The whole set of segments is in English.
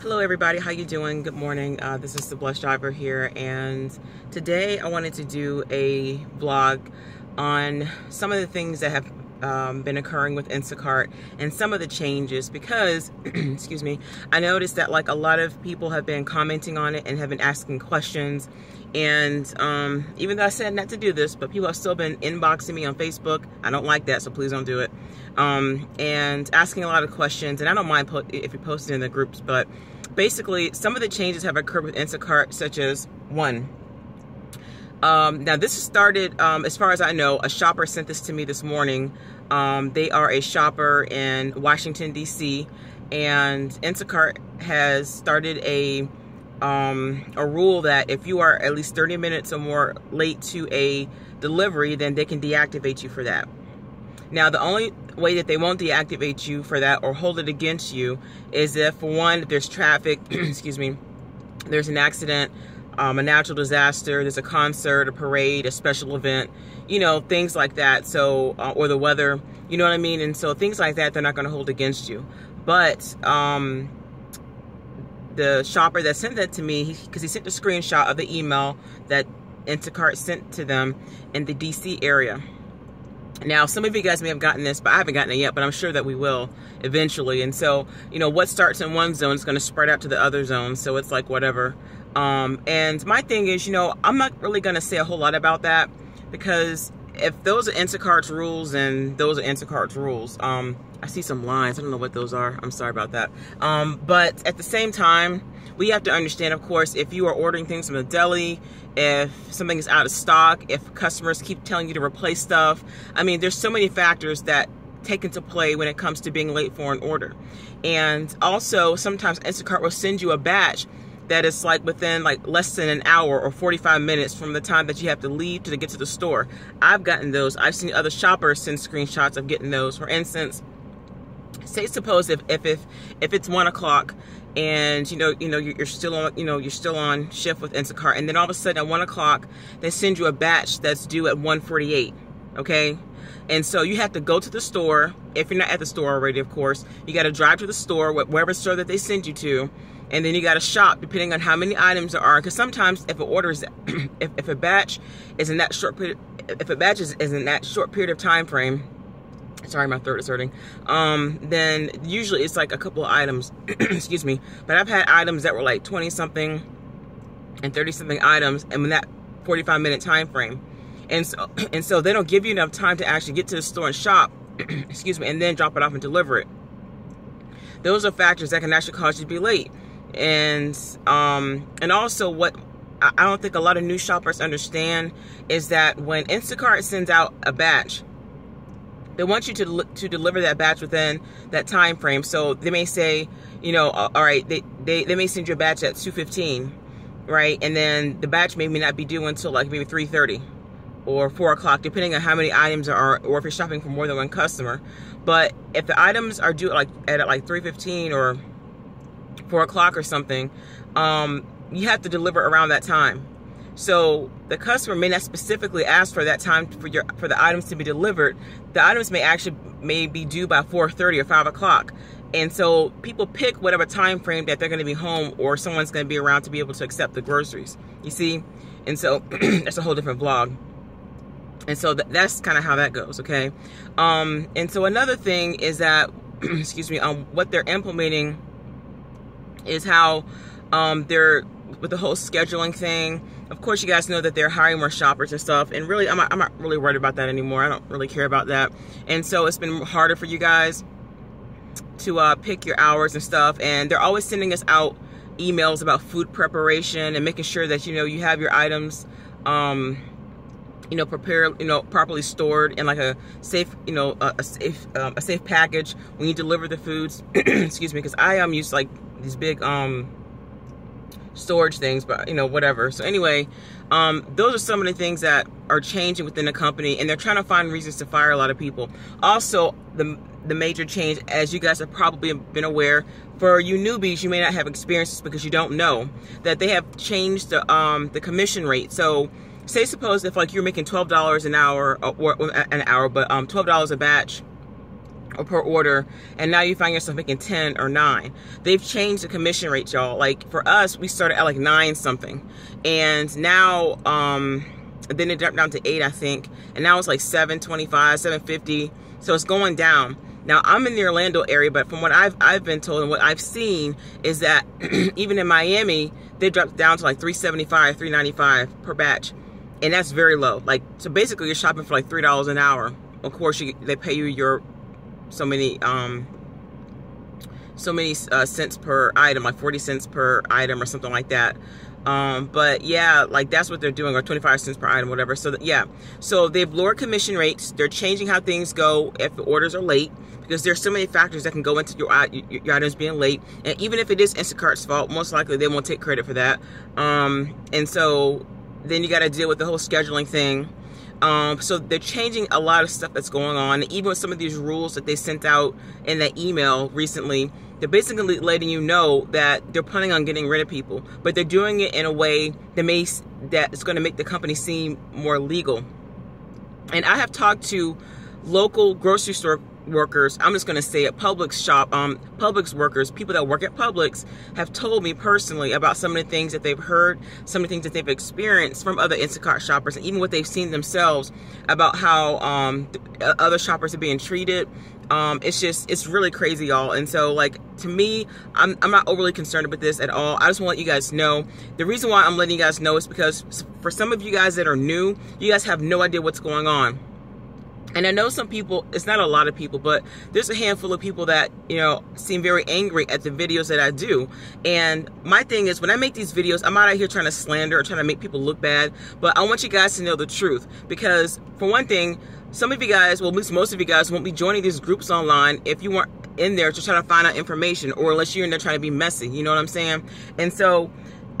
Hello everybody, how you doing? Good morning. This is the Blush Driver here, and today I wanted to do a vlog on some of the things that have been occurring with Instacart and some of the changes because excuse me, I noticed that like a lot of people have been commenting on it and have been asking questions, and even though I said not to do this, but people have still been inboxing me on Facebook. I don't like that, so please don't do it. And asking a lot of questions, and I don't mind if you post it in the groups, but basically some of the changes have occurred with Instacart, such as one. Now this started, as far as I know, a shopper sent this to me this morning. They are a shopper in Washington, D.C., and Instacart has started a rule that if you are at least 30 minutes or more late to a delivery, then they can deactivate you for that. Now, the only way that they won't deactivate you for that or hold it against you is if, for one, there's traffic, excuse me, there's an accident, a natural disaster, there's a concert, a parade, a special event, you know, things like that. So, or the weather, you know what I mean? And so things like that, they're not going to hold against you. But the shopper that sent that to me, because he sent a screenshot of the email that Instacart sent to them in the DC area. Now, some of you guys may have gotten this, but I haven't gotten it yet, but I'm sure that we will eventually. And so, you know, what starts in one zone is going to spread out to the other zones. So it's like whatever. And my thing is, you know, I'm not really going to say a whole lot about that, because if those are Instacart's rules, and those are Instacart's rules. I see some lines. I don't know what those are. I'm sorry about that. But at the same time, we have to understand, of course, if you are ordering things from a deli, if something is out of stock, if customers keep telling you to replace stuff. I mean, there's so many factors that take into play when it comes to being late for an order. And also, sometimes Instacart will send you a batch that is like within like less than an hour or 45 minutes from the time that you have to leave to get to the store. I've gotten those. I've seen other shoppers send screenshots of getting those. For instance, say suppose if it's 1 o'clock and you're still on shift with Instacart, and then all of a sudden at 1 o'clock they send you a batch that's due at 1:48. Okay, and so you have to go to the store. If you're not at the store already, of course, you got to drive to the store, wherever store that they send you to, and then you got to shop depending on how many items there are. Because sometimes if an order is, if a batch is in that short period, if a batch is in that short period of time frame. Sorry, my throat is hurting. Then usually it's like a couple of items, excuse me. But I've had items that were like 20-something and 30-something items, and in that 45-minute time frame. And so they don't give you enough time to actually get to the store and shop, excuse me, and then drop it off and deliver it. Those are factors that can actually cause you to be late. And also what I don't think a lot of new shoppers understand is that when Instacart sends out a batch, they want you to deliver that batch within that time frame. So they may say, you know, all right, they may send you a batch at 2:15, right? And then the batch may not be due until like maybe 3:30 or 4 o'clock, depending on how many items there are, or if you're shopping for more than one customer. But if the items are due at 3:15 or 4 o'clock or something, you have to deliver around that time. So the customer may not specifically ask for that time for the items to be delivered. The items may be due by 4:30 or 5 o'clock. And so people pick whatever time frame that they're going to be home or someone's going to be around to be able to accept the groceries. You see? And so that's a whole different vlog. And so that's kind of how that goes, okay? And so another thing is that, excuse me, what they're implementing is how they're, with the whole scheduling thing. Of course, you guys know that they're hiring more shoppers and stuff, and really, I'm not really worried about that anymore. I don't really care about that. And so it's been harder for you guys to pick your hours and stuff, and they're always sending us out emails about food preparation and making sure that, you know, you have your items, prepared, properly stored in like a safe, a safe package when you deliver the foods. Excuse me, because I use like these big storage things, but whatever. So anyway, those are some of the things that are changing within the company, and they're trying to find reasons to fire a lot of people. Also, the major change, as you guys have probably been aware, for you newbies, you may not have experiences because you don't know that they have changed the commission rate. So say suppose if like you're making $12 an hour, or an hour, but $12 a batch or per order, and now you find yourself making 10 or 9. They've changed the commission rates, y'all. Like for us, we started at like 9 something, and now then it dropped down to 8, I think, and now it's like 725, 750. So it's going down. Now I'm in the Orlando area, but from what I've been told and what I've seen is that even in Miami, they dropped down to like 375, 395 per batch, and that's very low. Like, so basically you're shopping for like $3 an hour. Of course, they pay you your so many cents per item, like 40 cents per item or something like that. But yeah, like that's what they're doing, or 25 cents per item, whatever. So yeah, so they've lowered commission rates. They're changing how things go if the orders are late, because there's so many factors that can go into your items being late. And even if it is Instacart's fault, most likely they won't take credit for that. And so then you got to deal with the whole scheduling thing. So they're changing a lot of stuff that's going on. Even with some of these rules that they sent out in that email recently, they're basically letting you know that they're planning on getting rid of people, but they're doing it in a way that is going to make the company seem more legal. And I have talked to local grocery store workers, I'm just going to say it, Publix workers, people that work at Publix have told me personally about some of the things that they've heard, some of the things that they've experienced from other Instacart shoppers, and even what they've seen themselves about how other shoppers are being treated. It's really crazy, y'all. And so, like, to me, I'm not overly concerned about this at all. I just want to let you guys know. The reason why I'm letting you guys know is because for some of you guys that are new, you guys have no idea what's going on. And I know some people, it's not a lot of people, but there's a handful of people that, you know, seem very angry at the videos that I do. And my thing is, when I make these videos, I'm not out here trying to slander or trying to make people look bad, but I want you guys to know the truth. Because for one thing, some of you guys, well, at least most of you guys, won't be joining these groups online if you weren't in there to try to find out information, or unless you're in there trying to be messy, you know what I'm saying? And so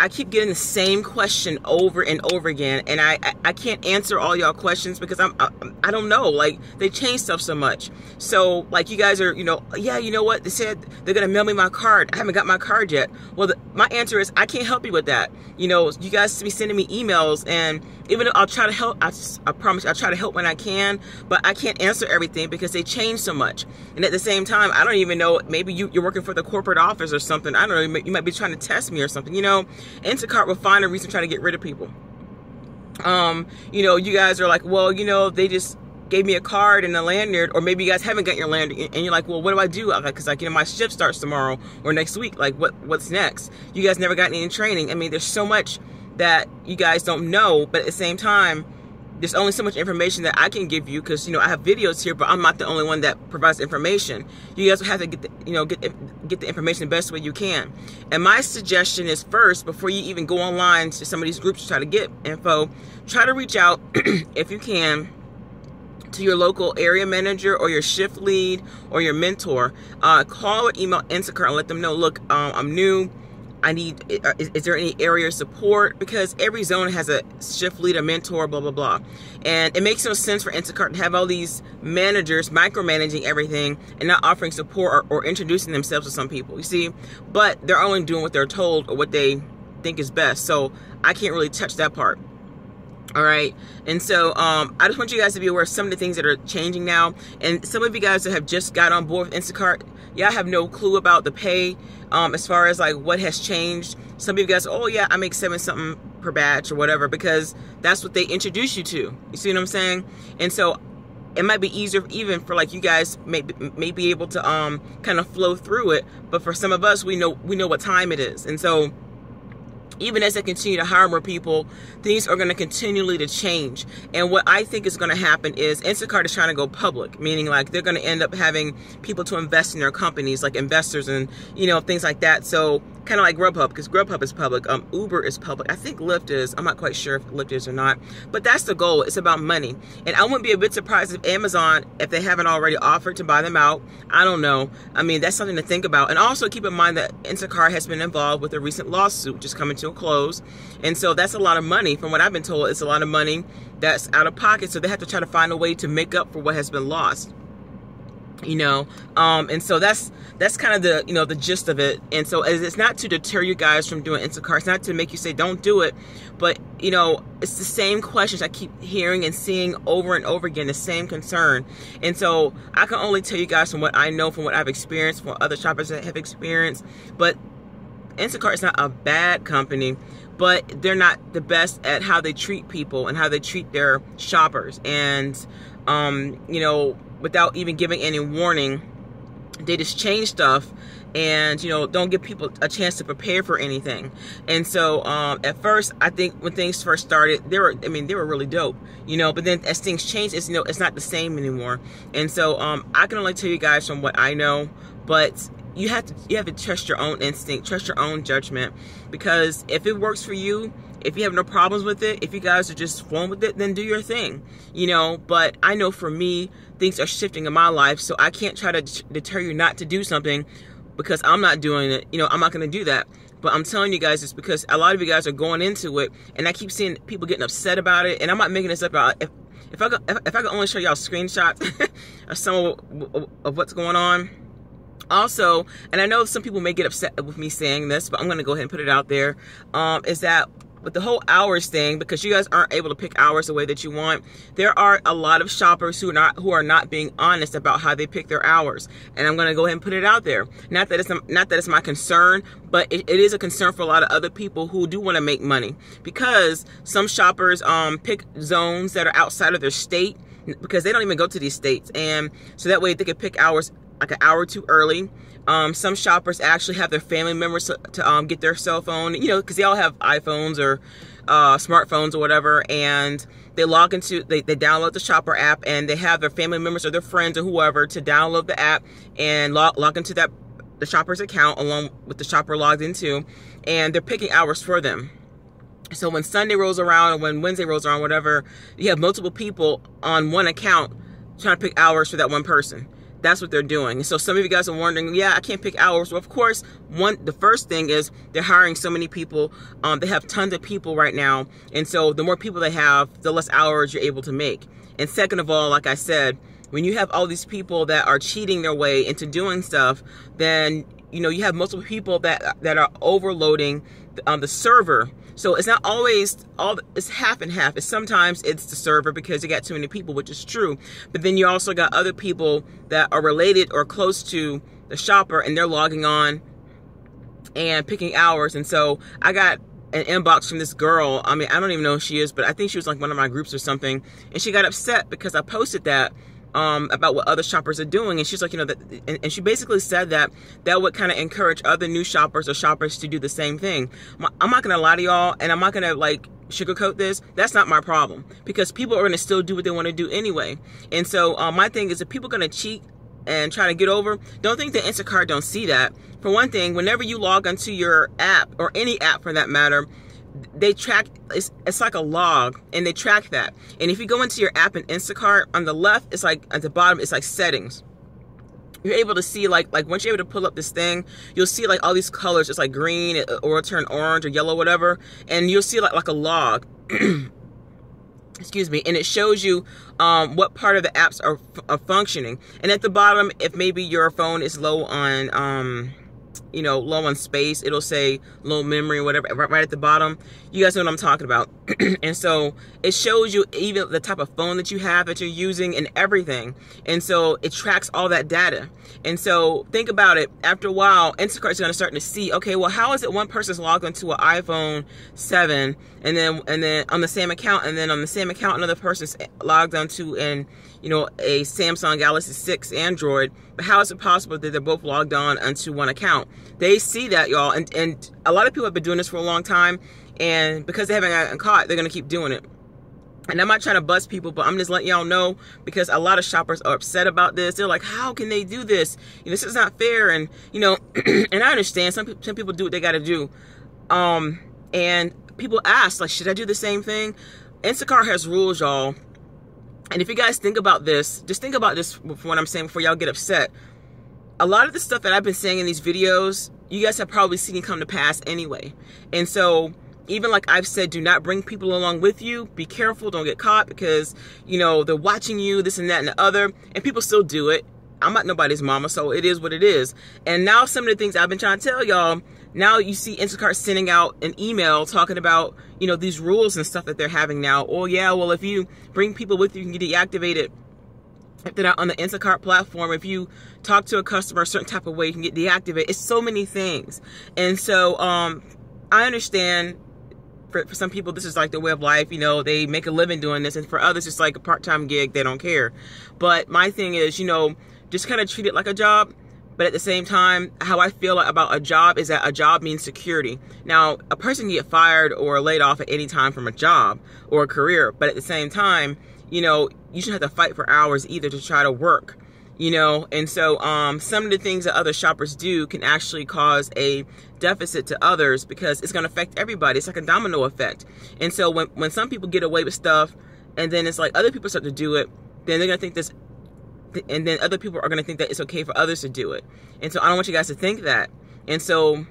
I keep getting the same question over and over again, and I can't answer all y'all questions because I don't know. Like, they change stuff so much. So, like, you guys are, you know, yeah, you know what? They said they're going to mail me my card. I haven't got my card yet. Well, my answer is I can't help you with that. You know, you guys be sending me emails, and even though I'll try to help, I promise you, I'll try to help when I can, but I can't answer everything because they change so much. And at the same time, I don't even know, maybe you're working for the corporate office or something. I don't know, you might be trying to test me or something, you know. Instacart will find a reason to try to get rid of people. You know, you guys are like, well, you know, they just gave me a card and a lanyard, or maybe you guys haven't got your lanyard, and you're like, well, what do I do? Because, like, you know, my shift starts tomorrow or next week. Like, what's next? You guys never got any training. I mean, there's so much that you guys don't know, but at the same time, there's only so much information that I can give you, because, you know, I have videos here, but I'm not the only one that provides information. You guys will have to get the information the best way you can. And my suggestion is, first, before you even go online to some of these groups to try to get info, try to reach out if you can to your local area manager or your shift lead or your mentor. Call or email Instacart and let them know, look, I'm new. I need, is there any area support? Because every zone has a shift lead, a mentor, blah, blah, blah. And it makes no sense for Instacart to have all these managers micromanaging everything and not offering support or introducing themselves to some people, you see? But they're only doing what they're told or what they think is best. So I can't really touch that part. All right. And so I just want you guys to be aware of some of the things that are changing now. And some of you guys that have just got on board with Instacart, y'all have no clue about the pay as far as like what has changed. Some of you guys, oh yeah, I make 7 something per batch or whatever, because that's what they introduce you to. You see what I'm saying? And so it might be easier even for like you guys may be able to kind of flow through it. But for some of us, we know what time it is. And so even as they continue to hire more people, things are going to continually to change. And what I think is going to happen is Instacart is trying to go public, meaning like they're going to end up having people to invest in their companies, like investors and, you know, things like that. So kind of like Grubhub, because Grubhub is public. Uber is public. I think Lyft is. I'm not quite sure if Lyft is or not. But that's the goal. It's about money. And I wouldn't be a bit surprised if Amazon, if they haven't already offered to buy them out. I don't know. I mean, that's something to think about. And also keep in mind that Instacart has been involved with a recent lawsuit just coming to a close. And so that's a lot of money. From what I've been told, it's a lot of money that's out of pocket. So they have to try to find a way to make up for what has been lost. you know. And so that's kind of the, you know, the gist of it. And so it's not to deter you guys from doing Instacart. It's not to make you say don't do it, but you know, it's the same questions I keep hearing and seeing over and over again, the same concern. And so I can only tell you guys from what I know, from what I've experienced, from what other shoppers that have experienced. But Instacart is not a bad company, but they're not the best at how they treat people and how they treat their shoppers. And you know, without even giving any warning, they just change stuff and, you know, don't give people a chance to prepare for anything. And so at first, I think when things first started, they were really dope, you know, but then as things change, it's, you know, it's not the same anymore. And so I can only tell you guys from what I know, but you have to trust your own instinct, trust your own judgment, because if it works for you, if you have no problems with it, if you guys are just flowing with it, then do your thing, you know. But I know for me, things are shifting in my life, so I can't try to deter you not to do something because I'm not doing it. You know, I'm not going to do that. But I'm telling you guys this because a lot of you guys are going into it, and I keep seeing people getting upset about it. And I'm not making this up. If I could only show y'all screenshots of some of what's going on. Also, and I know some people may get upset with me saying this, but I'm going to go ahead and put it out there, is that with the whole hours thing, because you guys aren't able to pick hours the way that you want, there are a lot of shoppers who are not being honest about how they pick their hours. And I'm going to go ahead and put it out there. Not that it's my concern, but it is a concern for a lot of other people who do want to make money, because some shoppers pick zones that are outside of their state because they don't even go to these states, and so that way they can pick hours like an hour too early. Some shoppers actually have their family members to get their cell phone, you know, because they all have iPhones or smartphones or whatever, and they log into, they download the shopper app, and they have their family members or their friends or whoever to download the app and log into the shopper's account along with the shopper logged into, and they're picking hours for them. So when Sunday rolls around or when Wednesday rolls around, whatever, you have multiple people on one account trying to pick hours for that one person. That's what they're doing. So some of you guys are wondering, yeah, I can't pick hours. Well, of course, the first thing is they're hiring so many people. They have tons of people right now. And so the more people they have, the less hours you're able to make. And second of all, like I said, when you have all these people that are cheating their way into doing stuff, then, you know, you have multiple people that are overloading the server. So it's not always it's half and half. Sometimes it's the server because you got too many people, which is true. But then you also got other people that are related or close to the shopper, and they're logging on and picking hours. And so I got an inbox from this girl. I mean, I don't even know who she is, but I think she was like one of my groups or something. And she got upset because I posted that about what other shoppers are doing. And she's like, you know, and she basically said that would kind of encourage other new shoppers or shoppers to do the same thing. I'm not going to lie to y'all, and I'm not going to like sugarcoat this. That's not my problem, because people are going to still do what they want to do anyway. And so my thing is, if people are going to cheat and try to get over, don't think that Instacart don't see that. For one thing, whenever you log onto your app, or any app for that matter, they track, it's like a log, and they track that. And if you go into your app in Instacart, on the left, it's like at the bottom, it's like settings. You're able to see like once you're able to pull up this thing, you'll see like all these colors. It's like green, or it'll turn orange or yellow, whatever, and you'll see like a log. Excuse me. And it shows you what part of the apps are functioning. And at the bottom, if maybe your phone is low on you know, low on space, it'll say low memory or whatever right at the bottom. You guys know what I'm talking about. And so it shows you even the type of phone that you have, that you're using, and everything. And so it tracks all that data. And so think about it. After a while, Instacart's going to start to see, okay, well, how is it one person's logged into an iPhone 7 and then on the same account, and then on the same account another person's logged onto a Samsung Galaxy 6 Android, but how is it possible that they're both logged on onto one account? They see that, y'all, and a lot of people have been doing this for a long time, and because they haven't gotten caught, they're going to keep doing it. And I'm not trying to bust people, but I'm just letting y'all know, because a lot of shoppers are upset about this. They're like, how can they do this? You know, this is not fair. And, you know, and I understand some people do what they got to do. And people ask, like, should I do the same thing? Instacart has rules, y'all. And if you guys think about this, just think about this for what I'm saying before y'all get upset. A lot of the stuff that I've been saying in these videos, you guys have probably seen it come to pass anyway. And so even like I've said, do not bring people along with you. Be careful, don't get caught, because, you know, they're watching you, this and that and the other, and people still do it. I'm not nobody's mama, so it is what it is. And now some of the things I've been trying to tell y'all, now you see Instacart sending out an email talking about, you know, these rules and stuff that they're having now. Oh yeah, well, if you bring people with you, you can get deactivated. If they're not on the Instacart platform, if you talk to a customer a certain type of way, you can get deactivated. It's so many things. And so I understand for some people, this is like their way of life. You know, they make a living doing this. And for others, it's like a part-time gig. They don't care. But my thing is, you know, just kind of treat it like a job. But at the same time, how I feel about a job is that a job means security. Now, a person can get fired or laid off at any time from a job or a career. But at the same time, you know, you shouldn't have to fight for hours either to try to work, you know. And so some of the things that other shoppers do can actually cause a deficit to others because it's going to affect everybody. It's like a domino effect. And so when some people get away with stuff and then it's like other people start to do it, then they're going to think this, and then other people are going to think that it's okay for others to do it. And so I don't want you guys to think that. And so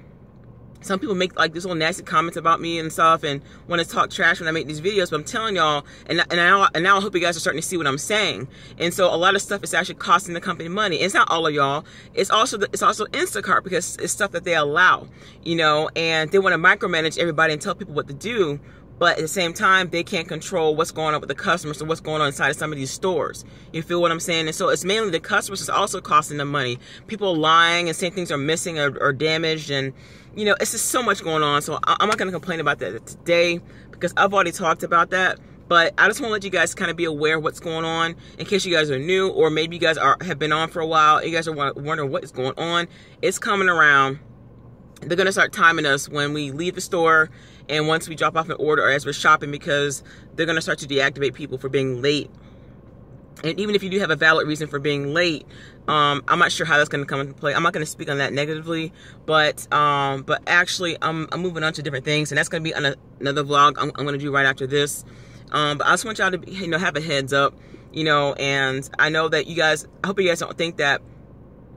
some people make like these little nasty comments about me and stuff and want to talk trash when I make these videos, but I'm telling y'all, and now I hope you guys are starting to see what I'm saying. And so a lot of stuff is actually costing the company money. It's not all of y'all. It's also Instacart, because it's stuff that they allow, you know, and they want to micromanage everybody and tell people what to do. But at the same time, they can't control what's going on with the customers or what's going on inside of some of these stores. You feel what I'm saying? And so it's mainly the customers that's also costing them money. People lying and saying things are missing or damaged, and you know, it's just so much going on. So I'm not going to complain about that today because I've already talked about that. But I just want to let you guys kind of be aware of what's going on in case you guys are new, or maybe you guys have been on for a while. You guys are wondering what is going on. It's coming around. They're going to start timing us when we leave the store and once we drop off an order or as we're shopping, because they're going to start to deactivate people for being late. And even if you do have a valid reason for being late, I'm not sure how that's going to come into play. I'm not going to speak on that negatively, but actually I'm moving on to different things, and that's going to be on another vlog I'm going to do right after this. But I just want y'all to, you know, have a heads up, you know, and I know that you guys, I hope you guys don't think that,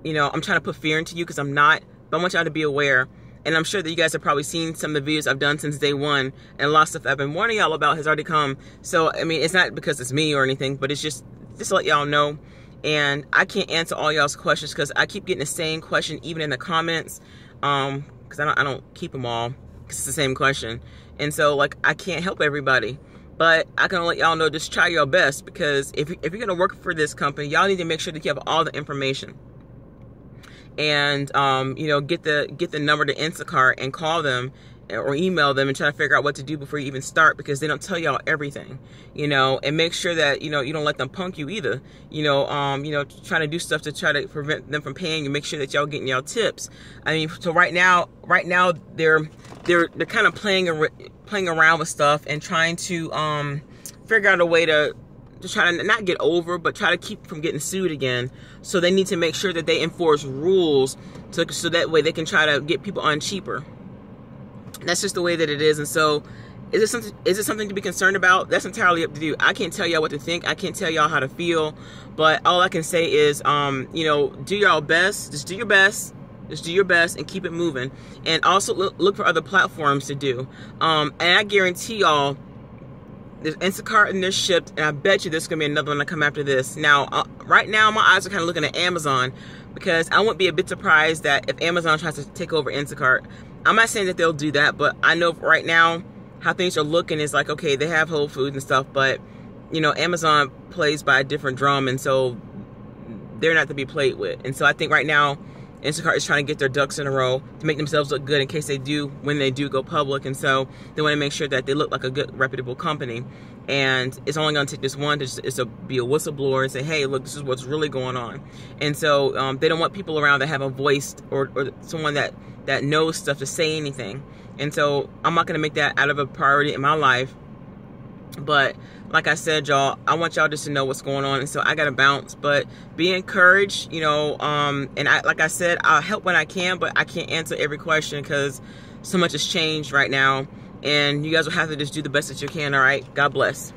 you know, I'm trying to put fear into you, because I'm not, but I want y'all to be aware. And I'm sure that you guys have probably seen some of the videos I've done since day one, and a lot of stuff I've been warning y'all about has already come. So, I mean, it's not because it's me or anything, but it's just to let y'all know. And I can't answer all y'all's questions because I keep getting the same question even in the comments, because I don't keep them all because it's the same question. And so, like, I can't help everybody. But I can let y'all know, just try your best, because if you're going to work for this company, y'all need to make sure that you have all the information. And, you know, get the number to Instacart and call them or email them and try to figure out what to do before you even start, because they don't tell y'all everything, you know. And make sure that, you know, you don't let them punk you either, you know, trying to do stuff to try to prevent them from paying you. Make sure that y'all getting y'all tips. I mean, so right now they're kind of playing around with stuff and trying to figure out a way to try to not get over, but try to keep from getting sued again. So they need to make sure that they enforce rules so that way they can try to get people on cheaper. That's just the way that it is. And so is it something to be concerned about? That's entirely up to you. I can't tell y'all what to think. I can't tell y'all how to feel. But all I can say is, you know, do y'all best. Just do your best. Just do your best and keep it moving. And also look for other platforms to do. And I guarantee y'all, there's Instacart and there's Shipped, and I bet you there's going to be another one to come after this. Now, right now, my eyes are kind of looking at Amazon, because I wouldn't be a bit surprised that if Amazon tries to take over Instacart. I'm not saying that they'll do that, but I know right now how things are looking is like, okay, they have Whole Foods and stuff, but, you know, Amazon plays by a different drum, and so they're not to be played with. And so I think right now, Instacart is trying to get their ducks in a row to make themselves look good in case when they do go public. And so they want to make sure that they look like a good, reputable company. And it's only going to take this one to be a whistleblower and say, hey, look, this is what's really going on. And so they don't want people around that have a voice or someone that knows stuff to say anything. And so I'm not going to make that out of a priority in my life. But like I said, y'all, I want y'all just to know what's going on. And so I got to bounce. But be encouraged, you know. And like I said, I'll help when I can, but I can't answer every question because so much has changed right now. And you guys will have to just do the best that you can, all right? God bless.